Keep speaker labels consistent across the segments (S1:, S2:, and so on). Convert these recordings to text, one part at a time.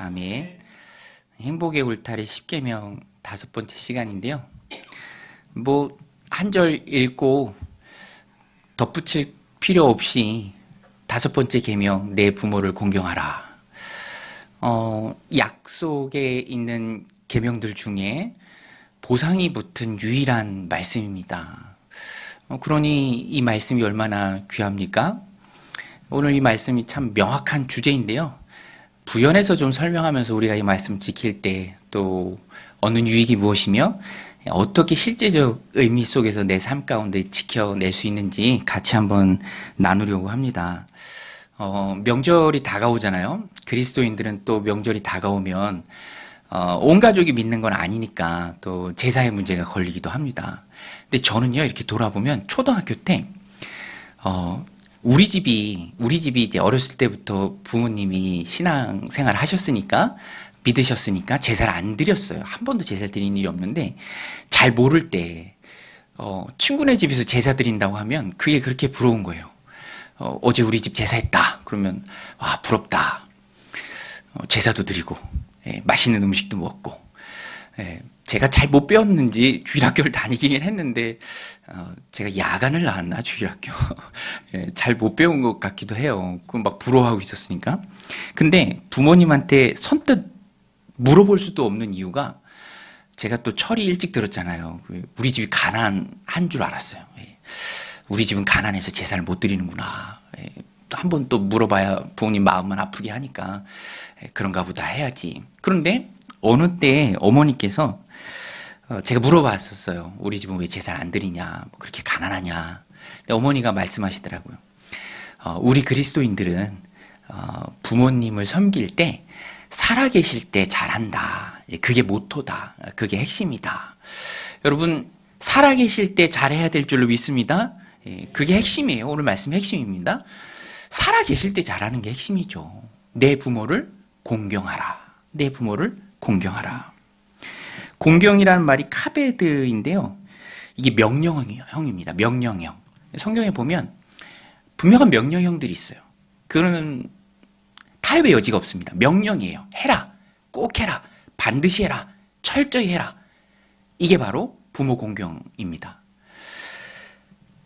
S1: 아멘. 행복의 울타리 10계명 5번째 시간인데요. 한 절 읽고 덧붙일 필요 없이 5번째 계명, 내 부모를 공경하라. 약속에 있는 계명들 중에 보상이 붙은 유일한 말씀입니다. 그러니 이 말씀이 얼마나 귀합니까? 오늘 이 말씀이 참 명확한 주제인데요. 부연해서 좀 설명하면서 우리가 이 말씀 지킬 때 또 얻는 유익이 무엇이며 어떻게 실제적 의미 속에서 내 삶 가운데 지켜낼 수 있는지 같이 한번 나누려고 합니다. 명절이 다가오잖아요. 그리스도인들은 또 명절이 다가오면 온 가족이 믿는 건 아니니까 또 제사의 문제가 걸리기도 합니다. 근데 저는요, 이렇게 돌아보면 초등학교 때 우리 집이 이제 어렸을 때부터 부모님이 신앙생활 하셨으니까, 믿으셨으니까 제사를 안 드렸어요. 한 번도 제사를 드린 일이 없는데, 잘 모를 때, 친구네 집에서 제사 드린다고 하면 그게 그렇게 부러운 거예요. 어제 우리 집 제사했다. 그러면, 와, 부럽다. 제사도 드리고, 맛있는 음식도 먹고, 제가 잘 못 배웠는지 주일학교를 다니긴 했는데 제가 야간을 나왔나 주일학교 잘 못 배운 것 같기도 해요. 그럼 막 부러워하고 있었으니까. 근데 부모님한테 선뜻 물어볼 수도 없는 이유가 제가 또 철이 일찍 들었잖아요. 우리 집이 가난한 줄 알았어요. 우리 집은 가난해서 제사를 못 드리는구나. 한 번 또 물어봐야 부모님 마음만 아프게 하니까 그런가 보다 해야지. 그런데 어느 때 어머니께서 제가 물어봤었어요. 우리 집은 왜 제사를 안 드리냐, 그렇게 가난하냐. 근데 어머니가 말씀하시더라고요. 우리 그리스도인들은 부모님을 섬길 때 살아계실 때 잘한다. 그게 모토다. 그게 핵심이다. 여러분, 살아계실 때 잘해야 될 줄로 믿습니다. 그게 핵심이에요. 오늘 말씀의 핵심입니다. 살아계실 때 잘하는 게 핵심이죠. 내 부모를 공경하라. 내 부모를 공경하라. 공경이라는 말이 카베드인데요. 이게 명령형입니다. 명령형. 성경에 보면 분명한 명령형들이 있어요. 그거는 타협의 여지가 없습니다. 명령이에요. 해라. 꼭 해라. 반드시 해라. 철저히 해라. 이게 바로 부모 공경입니다.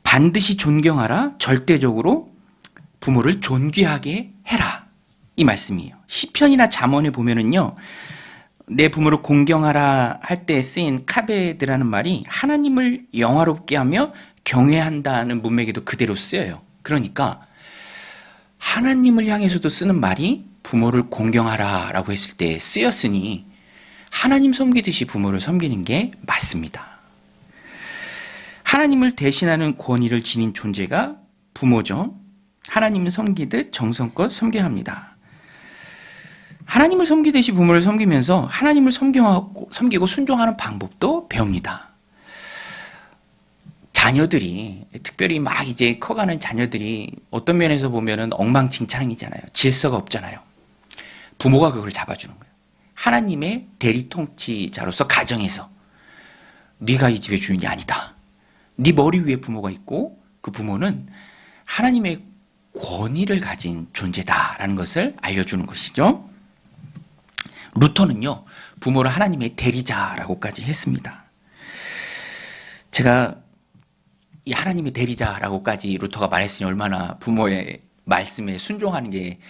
S1: 반드시 존경하라. 절대적으로 부모를 존귀하게 해라. 이 말씀이에요. 시편이나 잠언에 보면은요, 내 부모를 공경하라 할 때 쓰인 카베드라는 말이 하나님을 영화롭게 하며 경외한다는 문맥에도 그대로 쓰여요. 그러니까 하나님을 향해서도 쓰는 말이 부모를 공경하라 라고 했을 때 쓰였으니 하나님 섬기듯이 부모를 섬기는 게 맞습니다. 하나님을 대신하는 권위를 지닌 존재가 부모죠. 하나님을 섬기듯 정성껏 섬겨야 합니다. 하나님을 섬기듯이 부모를 섬기면서 하나님을 섬기고 순종하는 방법도 배웁니다. 자녀들이, 특별히 막 이제 커가는 자녀들이 어떤 면에서 보면은 엉망진창이잖아요. 질서가 없잖아요. 부모가 그걸 잡아주는 거예요. 하나님의 대리 통치자로서 가정에서 네가 이 집의 주인이 아니다. 네 머리 위에 부모가 있고 그 부모는 하나님의 권위를 가진 존재다라는 것을 알려주는 것이죠. 루터는요, 부모를 하나님의 대리자라고까지 했습니다. 제가 이 하나님의 대리자라고까지 루터가 말했으니 얼마나 부모의 말씀에 순종하는 게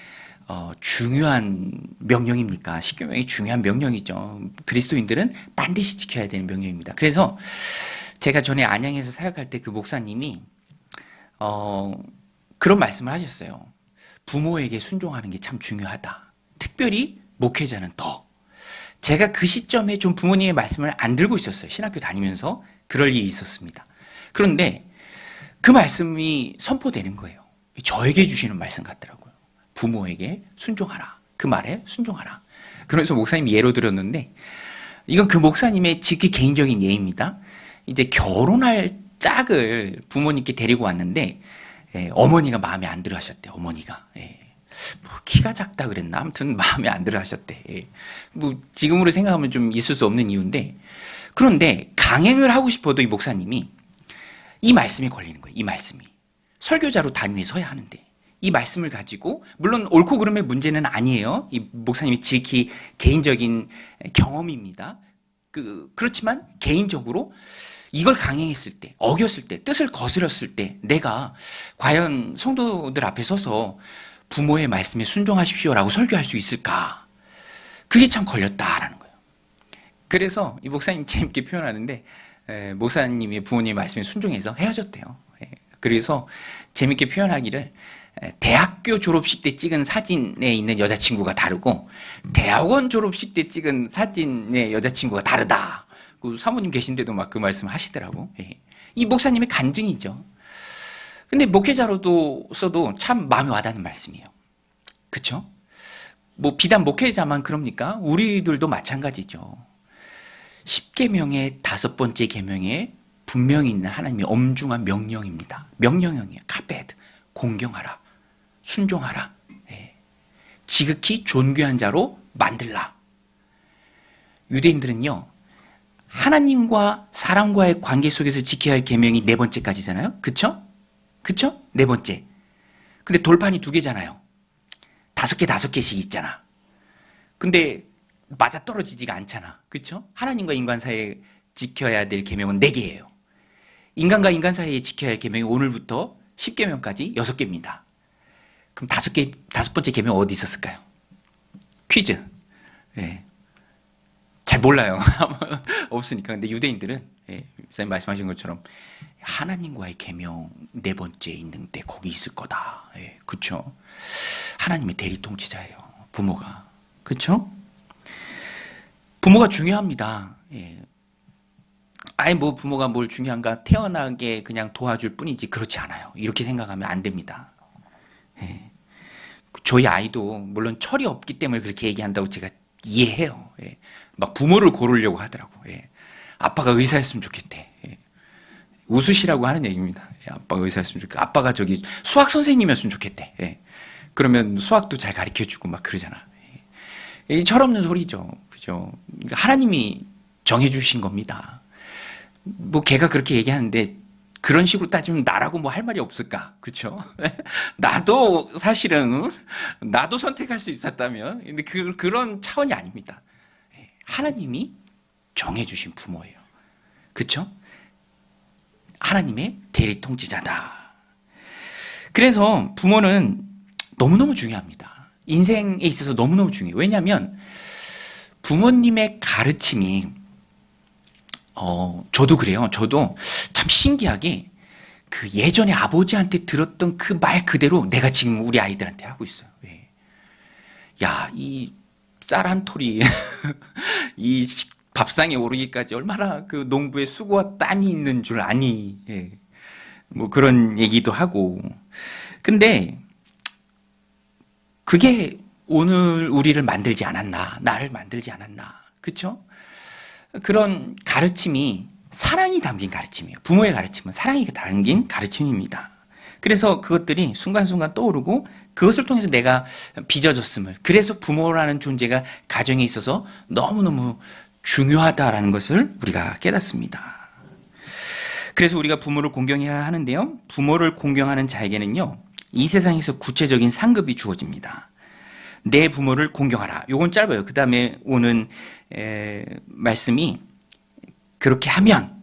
S1: 중요한 명령입니까? 십계명이 중요한 명령이죠. 그리스도인들은 반드시 지켜야 되는 명령입니다. 그래서 제가 전에 안양에서 사역할 때 그 목사님이 그런 말씀을 하셨어요. 부모에게 순종하는 게 참 중요하다. 특별히 목회자는 더. 제가 그 시점에 좀 부모님의 말씀을 안 들고 있었어요. 신학교 다니면서 그럴 일이 있었습니다. 그런데 그 말씀이 선포되는 거예요. 저에게 주시는 말씀 같더라고요. 부모에게 순종하라. 그 말에 순종하라. 그래서 목사님이 예로 들었는데 이건 그 목사님의 지극히 개인적인 예입니다. 이제 결혼할 짝을 부모님께 데리고 왔는데 어머니가 마음에 안 들어 하셨대요. 어머니가. 뭐 키가 작다 그랬나? 아무튼 마음에 안 들어 하셨대. 뭐 지금으로 생각하면 좀 있을 수 없는 이유인데, 그런데 강행을 하고 싶어도 이 목사님이 이 말씀이 걸리는 거예요. 이 말씀이 설교자로 단위에 서야 하는데 이 말씀을 가지고, 물론 옳고 그름의 문제는 아니에요. 이 목사님이 지극히 개인적인 경험입니다. 그렇지만 개인적으로 이걸 강행했을 때, 어겼을 때, 뜻을 거스렸을 때 내가 과연 성도들 앞에 서서 부모의 말씀에 순종하십시오라고 설교할 수 있을까? 그게 참 걸렸다라는 거예요. 그래서 이 목사님 재밌게 표현하는데, 목사님이 부모님의 말씀에 순종해서 헤어졌대요. 그래서 재밌게 표현하기를, 대학교 졸업식 때 찍은 사진에 있는 여자친구가 다르고 대학원 졸업식 때 찍은 사진의 여자친구가 다르다. 그 사모님 계신데도 막 그 말씀 하시더라고. 이 목사님의 간증이죠. 근데 목회자로도 써도 참 마음에 와닿는 말씀이에요. 그쵸? 뭐 비단 목회자만 그럽니까? 우리들도 마찬가지죠. 10계명의 5번째 계명에 분명히 있는 하나님의 엄중한 명령입니다. 명령형이에요. 카페드. 공경하라. 순종하라. 지극히 존귀한 자로 만들라. 유대인들은요, 하나님과 사람과의 관계 속에서 지켜야 할 계명이 4번째까지잖아요. 그쵸? 그쵸? 4번째. 근데 돌판이 2개잖아요. 5개씩 있잖아. 근데 맞아 떨어지지가 않잖아. 그쵸? 하나님과 인간 사이에 지켜야 될 계명은 4개예요. 인간과 인간 사이에 지켜야 할 계명이 오늘부터 10계명까지 6개입니다. 그럼 5번째 계명 어디 있었을까요? 퀴즈. 잘 몰라요. 없으니까. 근데 유대인들은, 목사님 말씀하신 것처럼 하나님과의 계명 4번째 있는데 거기 있을 거다. 그쵸? 하나님의 대리 통치자예요. 부모가. 그쵸? 부모가 중요합니다. 아니 뭐 부모가 뭘 중요한가, 태어나게 그냥 도와줄 뿐이지 그렇지 않아요. 이렇게 생각하면 안 됩니다. 저희 아이도 물론 철이 없기 때문에 그렇게 얘기한다고 제가 이해해요. 막 부모를 고르려고 하더라고. 아빠가 의사였으면 좋겠대. 웃으시라고 하는 얘기입니다. 아빠가 의사였으면 좋겠대. 아빠가 저기 수학 선생님이었으면 좋겠대. 그러면 수학도 잘 가르쳐주고 막 그러잖아. 철없는 소리죠. 그죠? 하나님이 정해주신 겁니다. 뭐 걔가 그렇게 얘기하는데 그런 식으로 따지면 나라고 뭐 할 말이 없을까? 그렇죠? 나도 사실은 나도 선택할 수 있었다면, 근데 그런 차원이 아닙니다. 하나님이 정해주신 부모예요. 그렇죠? 하나님의 대리 통치자다. 그래서 부모는 너무너무 중요합니다. 인생에 있어서 너무너무 중요해요. 왜냐하면 부모님의 가르침이 저도 그래요. 저도 참 신기하게 그 예전에 아버지한테 들었던 그 말 그대로 내가 지금 우리 아이들한테 하고 있어요. 야, 이 쌀 한 톨이 이 밥상에 오르기까지 얼마나 그 농부의 수고와 땀이 있는 줄 아니. 뭐 그런 얘기도 하고. 근데 그게 오늘 우리를 만들지 않았나, 나를 만들지 않았나. 그렇죠? 그런 가르침이 사랑이 담긴 가르침이에요. 부모의 가르침은 사랑이 담긴 가르침입니다. 그래서 그것들이 순간순간 떠오르고 그것을 통해서 내가 빚어졌음을, 그래서 부모라는 존재가 가정에 있어서 너무너무 중요하다라는 것을 우리가 깨닫습니다. 그래서 우리가 부모를 공경해야 하는데요. 부모를 공경하는 자에게는요, 이 세상에서 구체적인 상급이 주어집니다. 내 부모를 공경하라. 요건 짧아요. 그 다음에 오는 말씀이 그렇게 하면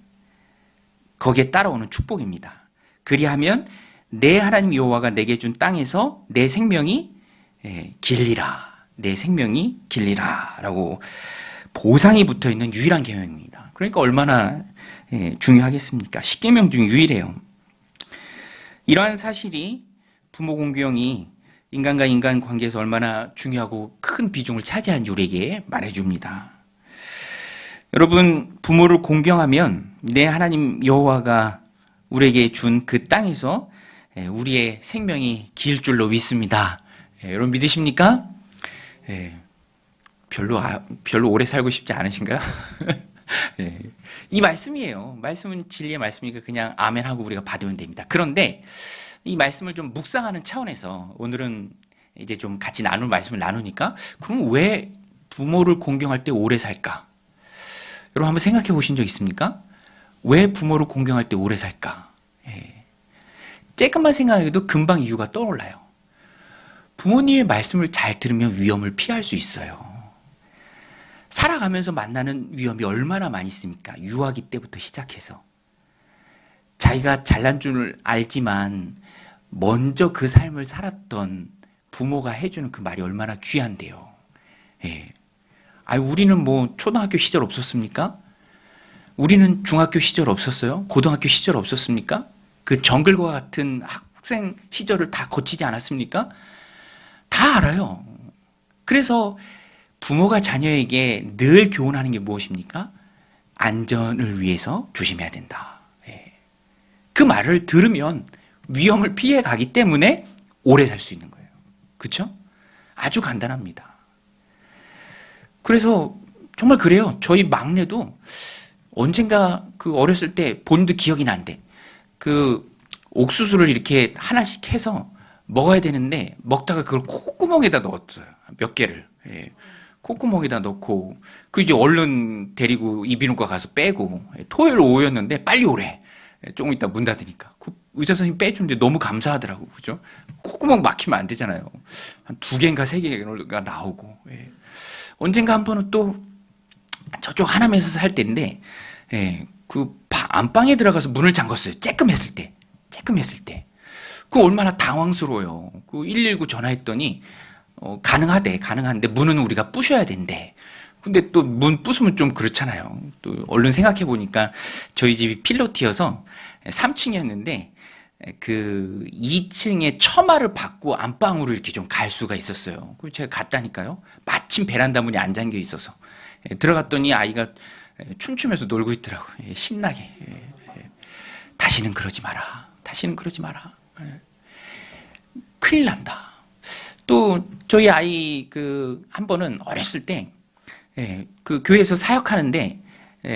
S1: 거기에 따라오는 축복입니다. 그리하면 내 하나님 여호와가 내게 준 땅에서 내 생명이 길리라. 내 생명이 길리라. 라고 보상이 붙어있는 유일한 계명입니다. 그러니까 얼마나 중요하겠습니까? 10계명 중 유일해요. 이러한 사실이 부모 공경이 인간과 인간 관계에서 얼마나 중요하고 큰 비중을 차지한 우리에게 말해줍니다. 여러분, 부모를 공경하면 내 하나님 여호와가 우리에게 준 그 땅에서 우리의 생명이 길 줄로 믿습니다. 여러분 믿으십니까? 별로 오래 살고 싶지 않으신가요? 이 말씀이에요. 말씀은 진리의 말씀이니까 그냥 아멘하고 우리가 받으면 됩니다. 그런데 이 말씀을 좀 묵상하는 차원에서 오늘은 이제 좀 같이 나눌 말씀을 나누니까, 그럼 왜 부모를 공경할 때 오래 살까? 여러분 한번 생각해 보신 적 있습니까? 왜 부모를 공경할 때 오래 살까? 조금만 생각해도 금방 이유가 떠올라요. 부모님의 말씀을 잘 들으면 위험을 피할 수 있어요. 살아가면서 만나는 위험이 얼마나 많이 있습니까? 유아기 때부터 시작해서. 자기가 잘난 줄 알지만 먼저 그 삶을 살았던 부모가 해주는 그 말이 얼마나 귀한데요. 예. 우리는 뭐 초등학교 시절 없었습니까? 우리는 중학교 시절 없었어요? 고등학교 시절 없었습니까? 그 정글과 같은 학생 시절을 다 거치지 않았습니까? 다 알아요. 그래서 부모가 자녀에게 늘 교훈하는 게 무엇입니까? 안전을 위해서 조심해야 된다. 예. 그 말을 들으면 위험을 피해 가기 때문에 오래 살 수 있는 거예요. 그렇죠? 아주 간단합니다. 그래서 정말 그래요. 저희 막내도 언젠가 그 어렸을 때 본인도 기억이 난대. 그 옥수수를 이렇게 하나씩 해서 먹어야 되는데 먹다가 그걸 콧구멍에다 넣었어요. 몇 개를. 예. 콧구멍에다 넣고 그 이제 얼른 데리고 이비인후과 가서 빼고 토요일 오후였는데 빨리 오래. 조금 이따 문 닫으니까 그 의사 선생님 빼주는데 너무 감사하더라고. 그죠? 콧구멍 막히면 안 되잖아요. 한 2개인가 3개가 나오고. 예. 언젠가 한 번은 또 저쪽 하남에서 살 때인데 예, 그 안방에 들어가서 문을 잠궜어요. 쬐끔했을 때. 그 얼마나 당황스러워요. 그 119 전화했더니 가능한데 문은 우리가 부셔야 된대. 근데 또 문 부수면 좀 그렇잖아요. 또 얼른 생각해 보니까 저희 집이 필로티여서 3층이었는데 그 2층에 처마를 받고 안방으로 이렇게 좀 갈 수가 있었어요. 그래서 제가 갔다니까요. 마침 베란다 문이 안 잠겨 있어서 들어갔더니 아이가 춤추면서 놀고 있더라고요. 신나게. 다시는 그러지 마라. 큰일 난다. 또 저희 아이 한 번은 어렸을 때 그 교회에서 사역하는데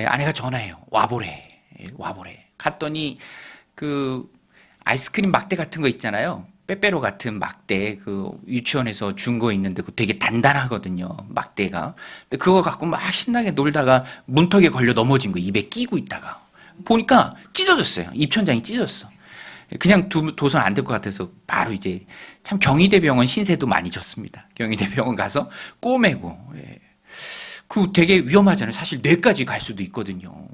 S1: 아내가 전화해요. 와보래. 갔더니 그 아이스크림 막대 같은 거 있잖아요. 빼빼로 같은 막대 그 유치원에서 준 거 있는데 그 되게 단단하거든요. 막대가. 근데 그거 갖고 막 신나게 놀다가 문턱에 걸려 넘어진 거 입에 끼고 있다가 보니까 찢어졌어요. 입천장이 찢어졌어. 그냥 둬선 안 될 것 같아서 바로 이제 참 경희대병원 신세도 많이 졌습니다. 경희대병원 가서 꼬매고. 그 되게 위험하잖아요. 사실 뇌까지 갈 수도 있거든요.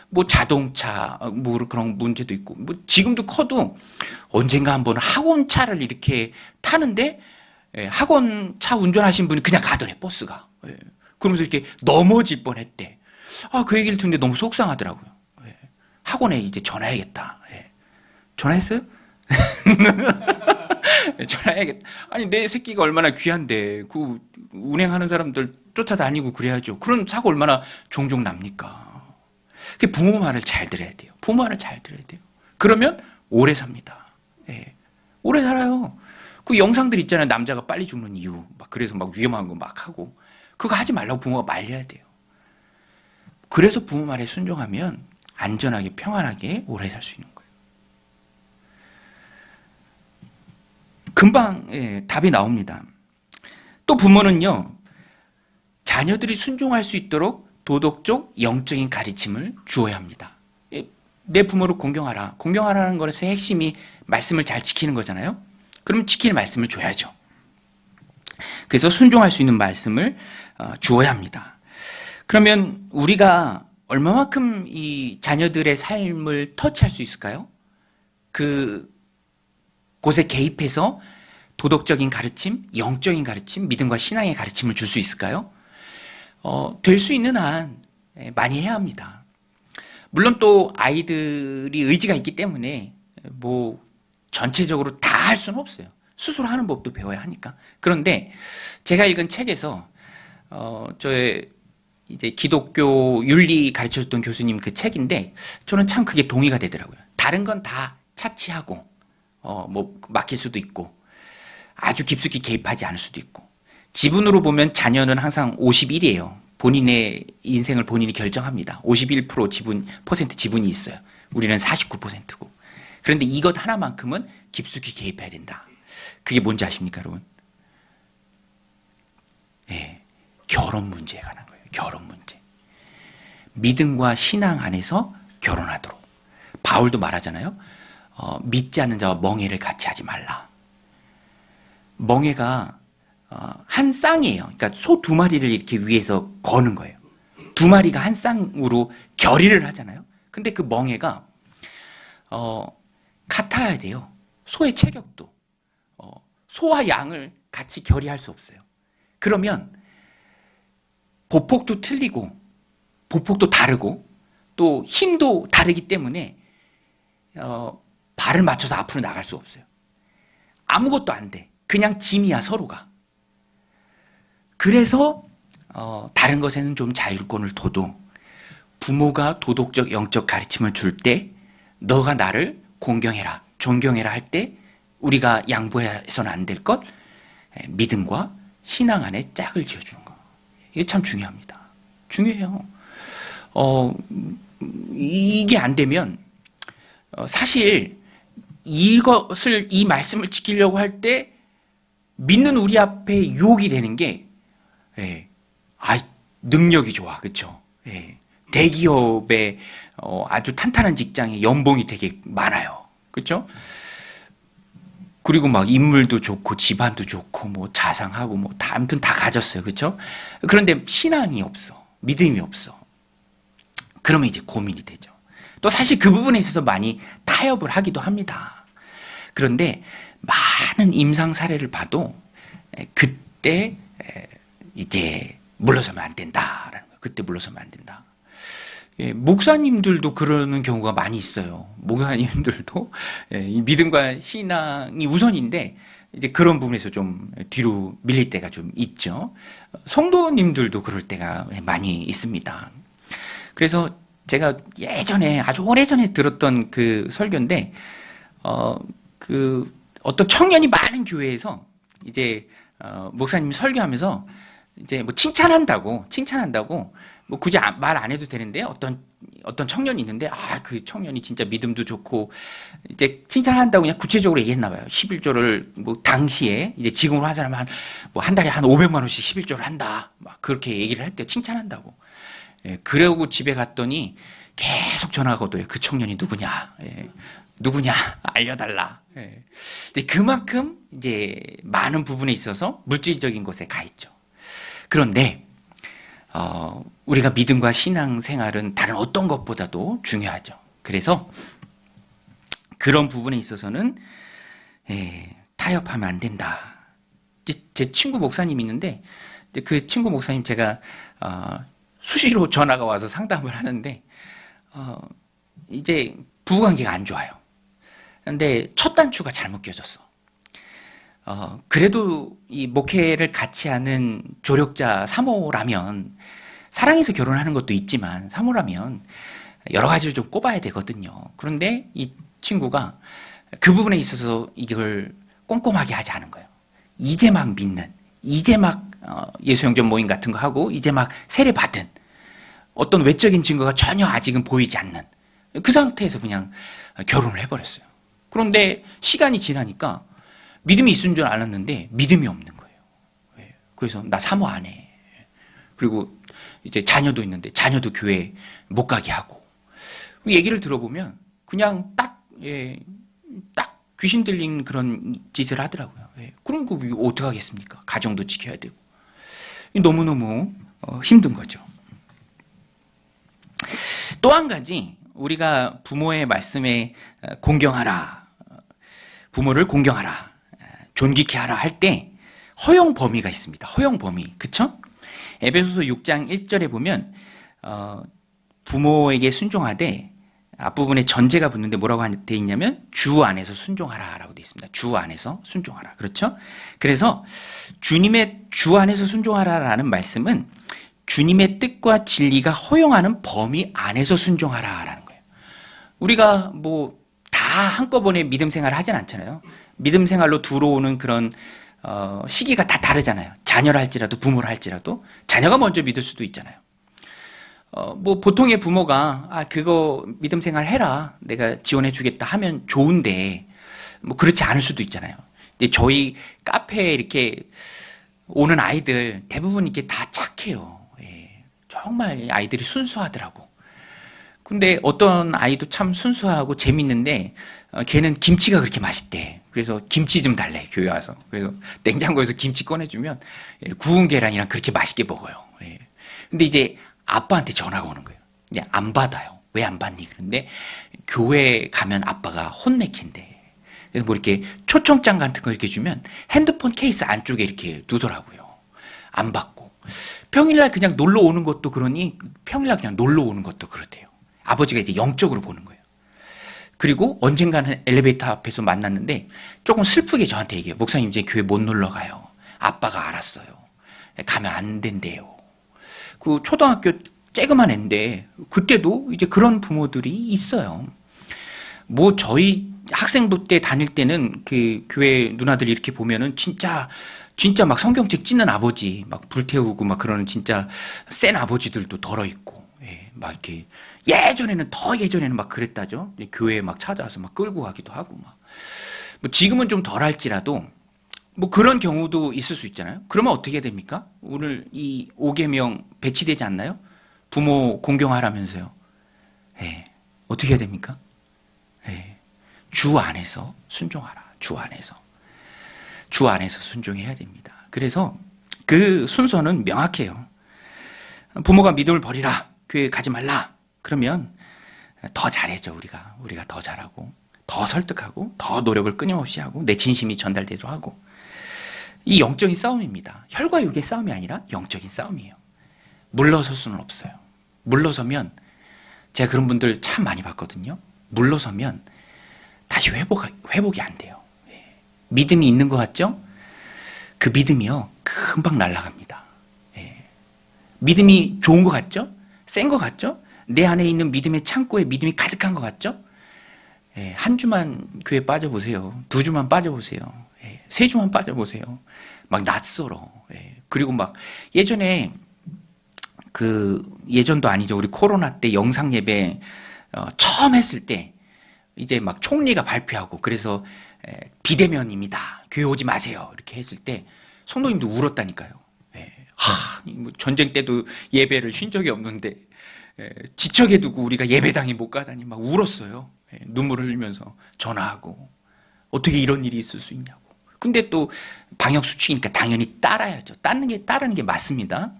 S1: 뭐 자동차 뭐 그런 문제도 있고 뭐 지금도 커도 언젠가 한번 학원차를 이렇게 타는데 학원 차 운전하신 분이 그냥 가더래 버스가. 그러면서 이렇게 넘어질 뻔했대. 그 얘기를 듣는데 너무 속상하더라고요. 학원에 이제 전화해야겠다. 전화했어요? 전화해야겠다. 아니 내 새끼가 얼마나 귀한데 그 운행하는 사람들 쫓아다니고 그래야죠. 그런 사고 얼마나 종종 납니까? 부모 말을 잘 들어야 돼요. 그러면 오래 삽니다. 오래 살아요. 그 영상들 있잖아요. 남자가 빨리 죽는 이유. 그래서 위험한 거 막 하고. 그거 하지 말라고 부모가 말려야 돼요. 그래서 부모 말에 순종하면 안전하게 평안하게 오래 살 수 있는 거예요. 금방 답이 나옵니다. 또 부모는요. 자녀들이 순종할 수 있도록 도덕적, 영적인 가르침을 주어야 합니다. 내 부모를 공경하라. 공경하라는 것의 핵심이 말씀을 잘 지키는 거잖아요. 그럼 지키는 말씀을 줘야죠. 그래서 순종할 수 있는 말씀을 주어야 합니다. 그러면 우리가 얼마만큼 이 자녀들의 삶을 터치할 수 있을까요? 그곳에 개입해서 도덕적인 가르침, 영적인 가르침, 믿음과 신앙의 가르침을 줄 수 있을까요? 될 수 있는 한 많이 해야 합니다. 물론 또 아이들이 의지가 있기 때문에 뭐 전체적으로 다 할 수는 없어요. 스스로 하는 법도 배워야 하니까. 그런데 제가 읽은 책에서 저의 이제 기독교 윤리 가르쳐줬던 교수님 그 책인데 저는 참 그게 동의가 되더라고요. 다른 건 다 차치하고 뭐 맡길 수도 있고 아주 깊숙이 개입하지 않을 수도 있고 지분으로 보면 자녀는 항상 51이에요. 본인의 인생을 본인이 결정합니다. 51% 퍼센트 지분이 있어요. 우리는 49%고. 그런데 이것 하나만큼은 깊숙이 개입해야 된다. 그게 뭔지 아십니까, 여러분? 결혼 문제에 관한 거예요. 결혼 문제. 믿음과 신앙 안에서 결혼하도록. 바울도 말하잖아요. 믿지 않는 자와 멍해를 같이 하지 말라. 멍에가 한 쌍이에요. 그러니까 소 두 마리를 이렇게 위에서 거는 거예요. 두 마리가 한 쌍으로 결의를 하잖아요. 근데 그 멍에가 같아야 돼요. 소의 체격도. 소와 양을 같이 결의할 수 없어요. 그러면 보폭도 틀리고 보폭도 다르고 또 힘도 다르기 때문에 발을 맞춰서 앞으로 나갈 수 없어요. 아무것도 안 돼. 그냥 짐이야 서로가. 그래서 다른 것에는 좀 자율권을 둬도 부모가 도덕적 영적 가르침을 줄 때 너가 나를 공경해라 존경해라 할 때 우리가 양보해서는 안 될 것 믿음과 신앙 안에 짝을 지어주는 거. 이게 참 중요합니다. 중요해요. 이게 안 되면 사실 이 말씀을 지키려고 할 때 믿는 우리 앞에 유혹이 되는 게 능력이 좋아, 그렇죠? 대기업의 아주 탄탄한 직장에 연봉이 되게 많아요, 그렇죠? 그리고 막 인물도 좋고 집안도 좋고 뭐 자상하고 뭐 다 아무튼 다 가졌어요, 그렇죠? 그런데 신앙이 없어, 믿음이 없어. 그러면 이제 고민이 되죠. 또 사실 그 부분에 있어서 많이 타협을 하기도 합니다. 그런데 많은 임상 사례를 봐도 그때 이제 물러서면 안 된다라는 거예요. 그때 물러서면 안 된다. 목사님들도 그러는 경우가 많이 있어요. 목사님들도 이 믿음과 신앙이 우선인데 이제 그런 부분에서 좀 뒤로 밀릴 때가 좀 있죠. 성도님들도 그럴 때가 많이 있습니다. 그래서 제가 예전에 아주 오래전에 들었던 그 설교인데 어떤 청년이 많은 교회에서 이제 목사님이 설교하면서 이제 뭐 칭찬한다고 뭐 굳이 말 안 해도 되는데 어떤 청년이 있는데 그 청년이 진짜 믿음도 좋고 이제 칭찬한다고 그냥 구체적으로 얘기했나 봐요. 11조를 뭐 당시에 이제 지금으로 하자면 한 달에 한 500만 원씩 11조를 한다. 막 그렇게 얘기를 할 때 칭찬한다고. 그러고 집에 갔더니 계속 전화가 오더래요. 그 청년이 누구냐? 누구냐? 알려달라. 근데 그만큼 이제 많은 부분에 있어서 물질적인 것에 가 있죠. 그런데 우리가 믿음과 신앙 생활은 다른 어떤 것보다도 중요하죠. 그래서 그런 부분에 있어서는 타협하면 안 된다. 제 친구 목사님이 있는데 그 친구 목사님 제가 수시로 전화가 와서 상담을 하는데 이제 부부관계가 안 좋아요. 근데 첫 단추가 잘못 껴졌어. 그래도 이 목회를 같이 하는 조력자 사모라면 사랑해서 결혼하는 것도 있지만 사모라면 여러 가지를 좀 꼽아야 되거든요. 그런데 이 친구가 그 부분에 있어서 이걸 꼼꼼하게 하지 않은 거예요. 이제 막 믿는, 이제 막 예수영전 모임 같은 거 하고 이제 막 세례 받은 어떤 외적인 증거가 전혀 아직은 보이지 않는 그 상태에서 그냥 결혼을 해버렸어요. 그런데 시간이 지나니까 믿음이 있은 줄 알았는데 믿음이 없는 거예요. 그래서 나 사모 안 해. 그리고 이제 자녀도 있는데 자녀도 교회 못 가게 하고. 얘기를 들어보면 그냥 딱 귀신 들린 그런 짓을 하더라고요. 그럼 그 어떻게 하겠습니까? 가정도 지켜야 되고. 너무너무 힘든 거죠. 또 한 가지 우리가 부모의 말씀에 공경하라, 부모를 공경하라, 존귀케 하라 할 때 허용 범위가 있습니다. 허용 범위, 그렇죠? 에베소서 6장 1절에 보면 부모에게 순종하되 앞부분에 전제가 붙는데 뭐라고 돼 있냐면 주 안에서 순종하라라고 돼 있습니다. 주 안에서 순종하라, 그렇죠? 그래서 주님의 주 안에서 순종하라라는 말씀은 주님의 뜻과 진리가 허용하는 범위 안에서 순종하라라는 거예요. 우리가 뭐 다 한꺼번에 믿음 생활을 하진 않잖아요. 믿음 생활로 들어오는 그런 시기가 다 다르잖아요. 자녀를 할지라도 부모를 할지라도 자녀가 먼저 믿을 수도 있잖아요. 뭐 보통의 부모가 그거 믿음 생활 해라, 내가 지원해 주겠다 하면 좋은데 뭐 그렇지 않을 수도 있잖아요. 근데 저희 카페에 이렇게 오는 아이들 대부분 이렇게 다 착해요. 정말 아이들이 순수하더라고. 근데 어떤 아이도 참 순수하고 재밌는데 걔는 김치가 그렇게 맛있대. 그래서 김치 좀 달래, 교회 와서. 그래서 냉장고에서 김치 꺼내주면 구운 계란이랑 그렇게 맛있게 먹어요. 근데 이제 아빠한테 전화가 오는 거예요. 근데 안 받아요. 왜 안 받니? 그런데 교회 가면 아빠가 혼내킨대. 그래서 뭐 이렇게 초청장 같은 거 이렇게 주면 핸드폰 케이스 안쪽에 이렇게 두더라고요. 안 받고. 평일날 그냥 놀러 오는 것도 그러니 평일날 그냥 놀러 오는 것도 그렇대요. 아버지가 이제 영적으로 보는 거예요. 그리고 언젠가는 엘리베이터 앞에서 만났는데 조금 슬프게 저한테 얘기해요. 목사님 이제 교회 못 놀러 가요. 아빠가 알았어요. 가면 안 된대요. 그 초등학교 쬐그만 애인데 그때도 이제 그런 부모들이 있어요. 뭐 저희 학생부 때 다닐 때는 그 교회 누나들이 이렇게 보면은 진짜 막 성경책 찢는 아버지 막 불태우고 막 그러는 진짜 센 아버지들도 덜어 있고, 막 이렇게 예전에는 막 그랬다죠. 교회에 막 찾아와서 막 끌고 가기도 하고 막. 뭐 지금은 좀 덜할지라도 뭐 그런 경우도 있을 수 있잖아요. 그러면 어떻게 됩니까? 오늘 이 5계명 배치되지 않나요? 부모 공경하라면서요. 어떻게 해야 됩니까? 주 안에서 순종하라. 주 안에서 순종해야 됩니다. 그래서 그 순서는 명확해요. 부모가 믿음을 버리라. 교회 가지 말라. 그러면 더 잘해져 우리가 더 잘하고 더 설득하고 더 노력을 끊임없이 하고 내 진심이 전달되도록 하고. 이 영적인 싸움입니다. 혈과 육의 싸움이 아니라 영적인 싸움이에요. 물러설 수는 없어요. 물러서면 제가 그런 분들 참 많이 봤거든요. 물러서면 다시 회복이 안 돼요. 믿음이 있는 것 같죠? 그 믿음이요 금방 날아갑니다. 믿음이 좋은 것 같죠? 센 것 같죠? 내 안에 있는 믿음의 창고에 믿음이 가득한 것 같죠? 한 주만 교회 빠져보세요. 2주만 빠져보세요. 3주만 빠져보세요. 막 낯설어. 그리고 막 예전에 예전도 아니죠. 우리 코로나 때 영상 예배 처음 했을 때 이제 막 총리가 발표하고 그래서 비대면입니다. 교회 오지 마세요. 이렇게 했을 때 성도님도 울었다니까요. 뭐 전쟁 때도 예배를 쉰 적이 없는데 지척에 두고 우리가 예배당에 못 가다니 막 울었어요. 눈물을 흘리면서 전화하고 어떻게 이런 일이 있을 수 있냐고. 근데 또 방역 수칙이니까 당연히 따라야죠. 따르는 게 맞습니다.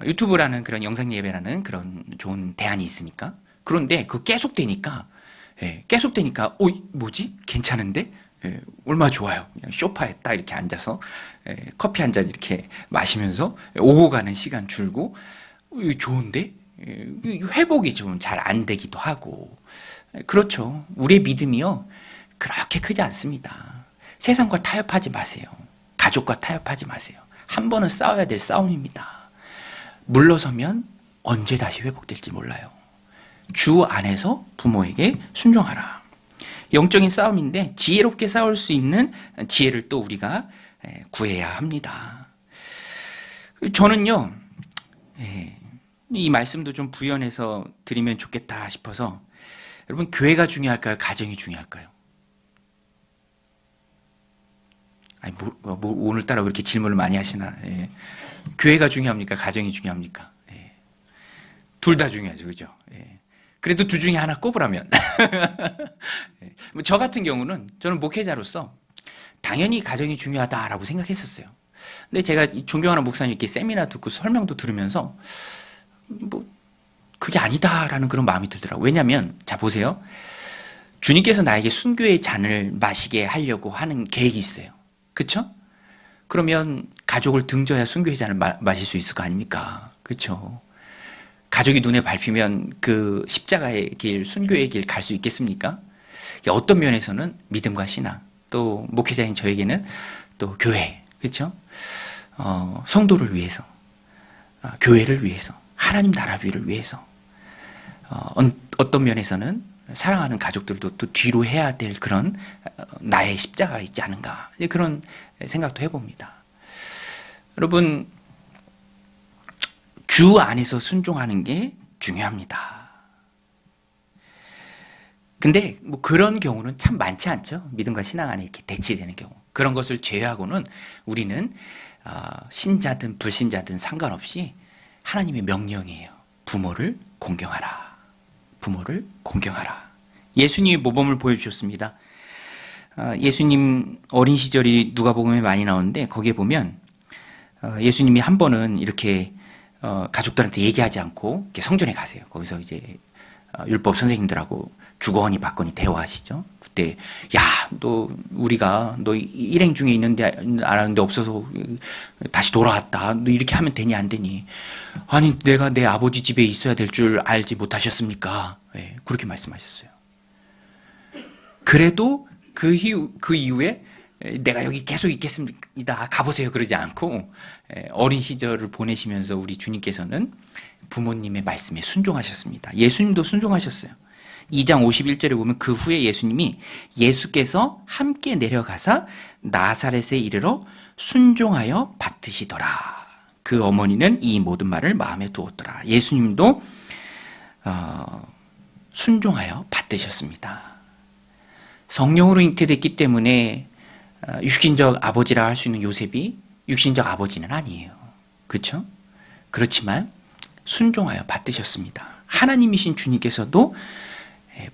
S1: 유튜브라는 그런 영상 예배라는 그런 좋은 대안이 있으니까. 그런데 그거 계속되니까 뭐지? 괜찮은데? 얼마나 좋아요. 그냥 소파에 딱 이렇게 앉아서 커피 한 잔 이렇게 마시면서 오고 가는 시간 줄고 좋은데? 회복이 좀 잘 안 되기도 하고. 그렇죠. 우리의 믿음이요 그렇게 크지 않습니다. 세상과 타협하지 마세요. 가족과 타협하지 마세요. 한 번은 싸워야 될 싸움입니다. 물러서면 언제 다시 회복될지 몰라요. 주 안에서 부모에게 순종하라. 영적인 싸움인데 지혜롭게 싸울 수 있는 지혜를 또 우리가 구해야 합니다. 저는요, 이 말씀도 좀 부연해서 드리면 좋겠다 싶어서 여러분 교회가 중요할까요? 가정이 중요할까요? 아니, 오늘따라 왜 이렇게 질문을 많이 하시나? 교회가 중요합니까? 가정이 중요합니까? 둘 다 중요하죠, 그죠? 그래도 둘 중에 하나 꼽으라면. 저 같은 경우는 저는 목회자로서 당연히 가정이 중요하다라고 생각했었어요. 근데 제가 존경하는 목사님 이렇게 세미나 듣고 설명도 들으면서 뭐 그게 아니다라는 그런 마음이 들더라고요. 왜냐하면 자 보세요. 주님께서 나에게 순교의 잔을 마시게 하려고 하는 계획이 있어요. 그렇죠? 그러면 가족을 등져야 순교의 잔을 마실 수 있을 거 아닙니까? 그렇죠? 가족이 눈에 밟히면 그 십자가의 길, 순교의 길 갈 수 있겠습니까? 어떤 면에서는 믿음과 신앙, 또 목회자인 저에게는 또 교회, 그렇죠? 성도를 위해서, 교회를 위해서, 하나님 나라 위를 위해서, 어떤 면에서는 사랑하는 가족들도 또 뒤로 해야 될 그런 나의 십자가가 있지 않은가, 그런 생각도 해봅니다. 여러분, 주 안에서 순종하는 게 중요합니다. 근데 뭐 그런 경우는 참 많지 않죠. 믿음과 신앙 안에 이렇게 대치되는 경우. 그런 것을 제외하고는 우리는 신자든 불신자든 상관없이 하나님의 명령이에요. 부모를 공경하라. 부모를 공경하라. 예수님의 모범을 보여주셨습니다. 예수님 어린 시절이 누가복음에 많이 나오는데 거기에 보면 예수님이 한 번은 이렇게 가족들한테 얘기하지 않고 이렇게 성전에 가세요. 거기서 이제 율법 선생님들하고 주거니 받거니 대화하시죠. 그때 너 우리가 너 일행 중에 있는데 알았는데 없어서 다시 돌아왔다. 너 이렇게 하면 되니 안 되니? 아니 내가 내 아버지 집에 있어야 될 줄 알지 못하셨습니까? 네, 그렇게 말씀하셨어요. 그래도 그 이후에 내가 여기 계속 있겠습니다. 가보세요. 그러지 않고 어린 시절을 보내시면서 우리 주님께서는 부모님의 말씀에 순종하셨습니다. 예수님도 순종하셨어요. 2장 51절에 보면 그 후에 예수께서 함께 내려가사 나사렛에 이르러 순종하여 받드시더라. 그 어머니는 이 모든 말을 마음에 두었더라. 예수님도 순종하여 받드셨습니다. 성령으로 잉태됐기 때문에 육신적 아버지라 할 수 있는 요셉이 육신적 아버지는 아니에요. 그렇죠? 그렇지만 순종하여 받드셨습니다. 하나님이신 주님께서도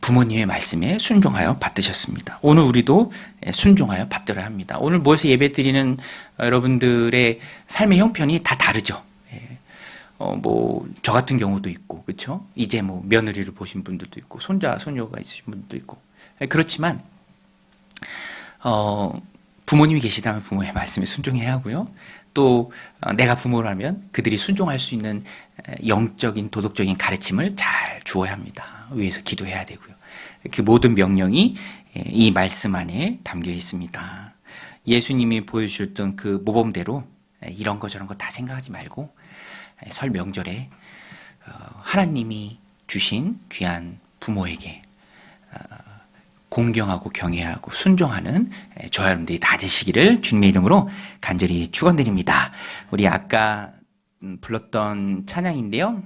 S1: 부모님의 말씀에 순종하여 받드셨습니다. 오늘 우리도 순종하여 받들어야 합니다. 오늘 모여서 예배드리는 여러분들의 삶의 형편이 다 다르죠. 저 같은 경우도 있고, 그렇죠? 이제 며느리를 보신 분들도 있고, 손녀가 있으신 분들도 있고. 그렇지만 부모님이 계시다면 부모의 말씀에 순종해야 하고요. 또 내가 부모라면 그들이 순종할 수 있는 영적인 도덕적인 가르침을 잘 주어야 합니다. 위에서 기도해야 되고요. 그 모든 명령이 이 말씀 안에 담겨 있습니다. 예수님이 보여주셨던 그 모범대로 이런 거 저런 거 다 생각하지 말고 설 명절에 하나님이 주신 귀한 부모에게 공경하고 경외하고 순종하는 저와 여러분들이 다 되시기를 주님의 이름으로 간절히 축원드립니다. 우리 아까 불렀던 찬양인데요.